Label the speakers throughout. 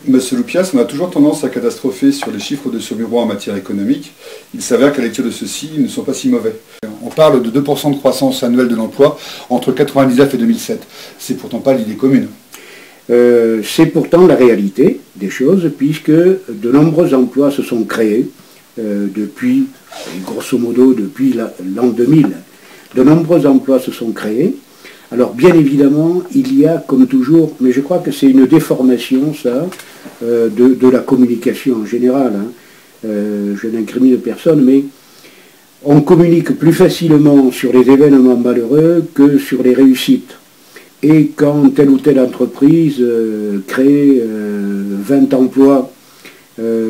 Speaker 1: Monsieur Loupias, on a toujours tendance à catastropher sur les chiffres de Saumurois en matière économique. Il s'avère qu'à la lecture de ceux-ci, ils ne sont pas si mauvais. On parle de 2% de croissance annuelle de l'emploi entre 1999 et 2007. C'est pourtant pas l'idée commune.
Speaker 2: C'est pourtant la réalité des choses, puisque de nombreux emplois se sont créés depuis, grosso modo, depuis l'an 2000. De nombreux emplois se sont créés. Alors bien évidemment, il y a comme toujours, mais je crois que c'est une déformation, ça, de la communication en général. Je n'incrimine personne, mais on communique plus facilement sur les événements malheureux que sur les réussites. Et quand telle ou telle entreprise crée 20 emplois,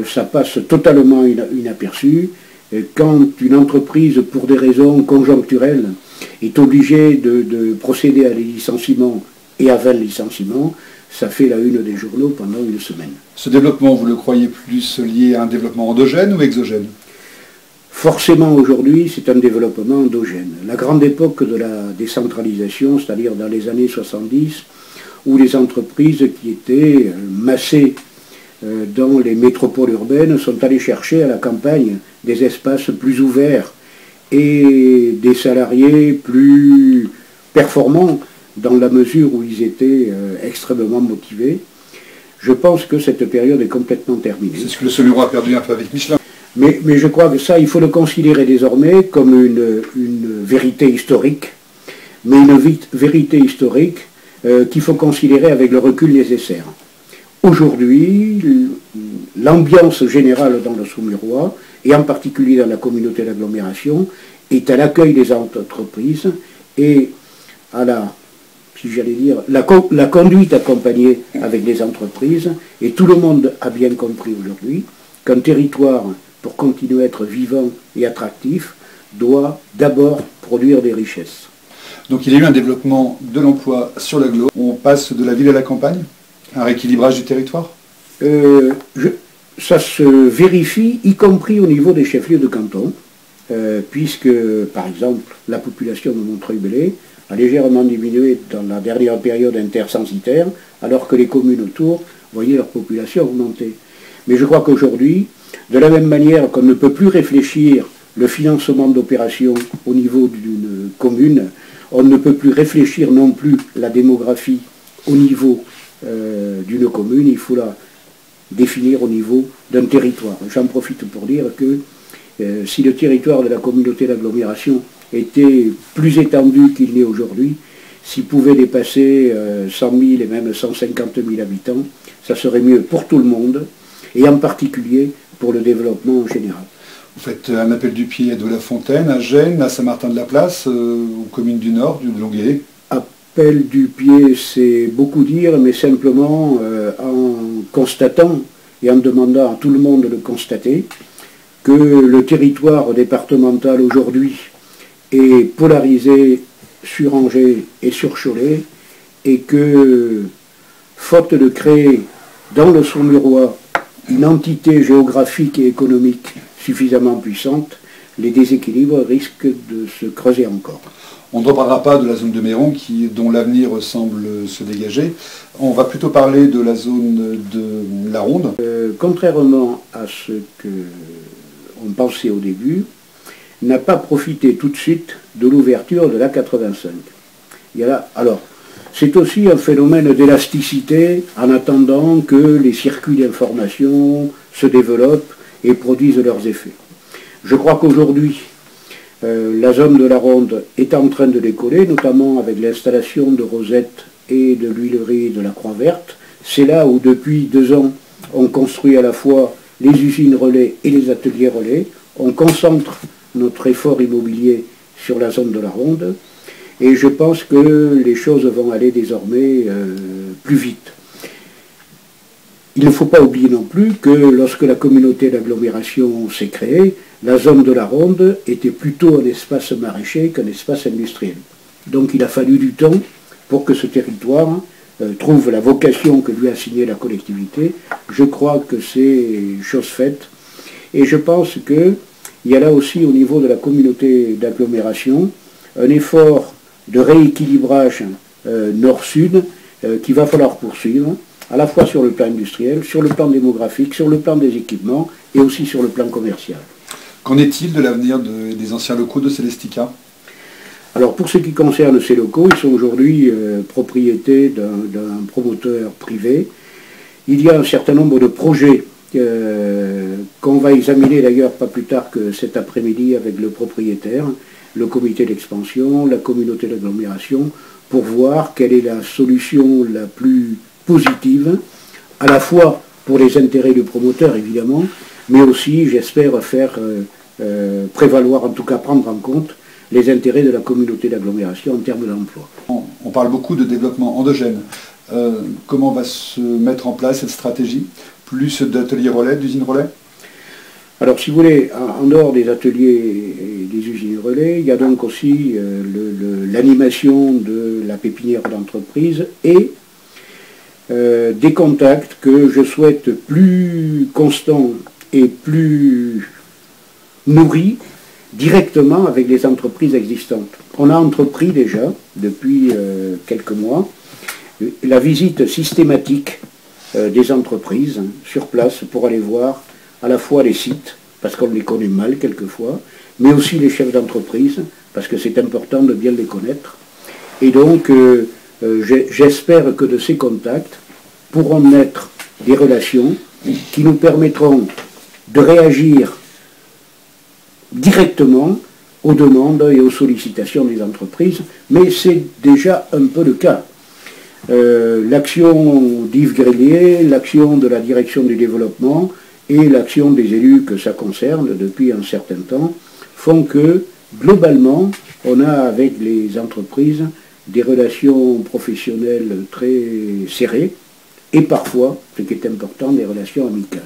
Speaker 2: ça passe totalement inaperçu. Et quand une entreprise, pour des raisons conjoncturelles, est obligée de procéder à des licenciements et à 20 licenciements, ça fait la une des journaux pendant une semaine.
Speaker 1: Ce développement, vous le croyez plus lié à un développement endogène ou exogène?
Speaker 2: Forcément, aujourd'hui, c'est un développement endogène. La grande époque de la décentralisation, c'est-à-dire dans les années 70, où les entreprises qui étaient massées dans les métropoles urbaines sont allées chercher à la campagne des espaces plus ouverts et des salariés plus performants dans la mesure où ils étaient extrêmement motivés. Je pense que cette période est complètement terminée.
Speaker 1: C'est ce que le Saumurois a perdu un peu avec Michelin.
Speaker 2: Mais je crois que ça, il faut le considérer désormais comme une vérité historique, mais une vérité historique qu'il faut considérer avec le recul nécessaire. Aujourd'hui, l'ambiance générale dans le Saumurois, et en particulier dans la communauté d'agglomération, est à l'accueil des entreprises et à la, si j'allais dire, la conduite accompagnée avec les entreprises. Et tout le monde a bien compris aujourd'hui qu'un territoire, pour continuer à être vivant et attractif, doit d'abord produire des richesses.
Speaker 1: Donc il y a eu un développement de l'emploi sur l'agglo. On passe de la ville à la campagne? Un rééquilibrage du territoire?
Speaker 2: Ça se vérifie, y compris au niveau des chefs-lieux de canton, puisque, par exemple, la population de Montreuil-Bellay a légèrement diminué dans la dernière période intercensitaire, alors que les communes autour voyaient leur population augmenter. Mais je crois qu'aujourd'hui, de la même manière qu'on ne peut plus réfléchir le financement d'opérations au niveau d'une commune, on ne peut plus réfléchir non plus la démographie au niveau d'une commune, il faut la définir au niveau d'un territoire. J'en profite pour dire que si le territoire de la communauté d'agglomération était plus étendu qu'il n'est aujourd'hui, s'il pouvait dépasser 100 000 et même 150 000 habitants, ça serait mieux pour tout le monde, et en particulier pour le développement en général.
Speaker 1: Vous faites un appel du pied à De La Fontaine, à Gênes, à Saint-Martin-de-la-Place, aux communes du Nord, de Longueuil.
Speaker 2: Appel du pied, c'est beaucoup dire, mais simplement en constatant et en demandant à tout le monde de constater que le territoire départemental aujourd'hui est polarisé sur Angers et sur Cholet, et que, faute de créer dans le Saumurois une entité géographique et économique suffisamment puissante, les déséquilibres risquent de se creuser encore.
Speaker 1: On ne reparlera pas de la zone de Méron dont l'avenir semble se dégager. On va plutôt parler de la zone de la Ronde.
Speaker 2: Contrairement à ce qu'on pensait au début, n'a pas profité tout de suite de l'ouverture de l'A85. Alors, c'est aussi un phénomène d'élasticité en attendant que les circuits d'information se développent et produisent leurs effets. Je crois qu'aujourd'hui, la zone de la Ronde est en train de décoller, notamment avec l'installation de Rosette et de l'huilerie de la Croix-Verte. C'est là où, depuis 2 ans, on construit à la fois les usines relais et les ateliers relais. On concentre notre effort immobilier sur la zone de la Ronde. Et je pense que les choses vont aller désormais plus vite. Il ne faut pas oublier non plus que lorsque la communauté d'agglomération s'est créée, la zone de la Ronde était plutôt un espace maraîcher qu'un espace industriel. Donc il a fallu du temps pour que ce territoire trouve la vocation que lui a assignée la collectivité. Je crois que c'est chose faite. Et je pense qu'il y a là aussi au niveau de la communauté d'agglomération un effort de rééquilibrage nord-sud qu'il va falloir poursuivre à la fois sur le plan industriel, sur le plan démographique, sur le plan des équipements et aussi sur le plan commercial.
Speaker 1: Qu'en est-il de l'avenir des anciens locaux de Celestica?
Speaker 2: Alors pour ce qui concerne ces locaux, ils sont aujourd'hui propriété d'un promoteur privé. Il y a un certain nombre de projets qu'on va examiner d'ailleurs pas plus tard que cet après-midi avec le propriétaire, le comité d'expansion, la communauté d'agglomération, pour voir quelle est la solution la plus positive, à la fois pour les intérêts du promoteur évidemment, mais aussi j'espère faire prévaloir, en tout cas prendre en compte, les intérêts de la communauté d'agglomération en termes d'emploi.
Speaker 1: On parle beaucoup de développement endogène. Comment va se mettre en place cette stratégie? Plus d'ateliers relais, d'usines relais?
Speaker 2: Alors si vous voulez, en dehors des ateliers et des usines relais, il y a donc aussi l'animation de la pépinière d'entreprise et des contacts que je souhaite plus constants et plus nourris directement avec les entreprises existantes. On a entrepris déjà, depuis quelques mois, la visite systématique des entreprises sur place pour aller voir à la fois les sites, parce qu'on les connaît mal quelquefois, mais aussi les chefs d'entreprise, parce que c'est important de bien les connaître. Et donc, j'espère que de ces contacts pourront naître des relations qui nous permettront de réagir directement aux demandes et aux sollicitations des entreprises, mais c'est déjà un peu le cas. L'action d'Yves Grélier, l'action de la direction du développement et l'action des élus que ça concerne depuis un certain temps font que, globalement, on a avec les entreprises des relations professionnelles très serrées et parfois, ce qui est important, des relations amicales.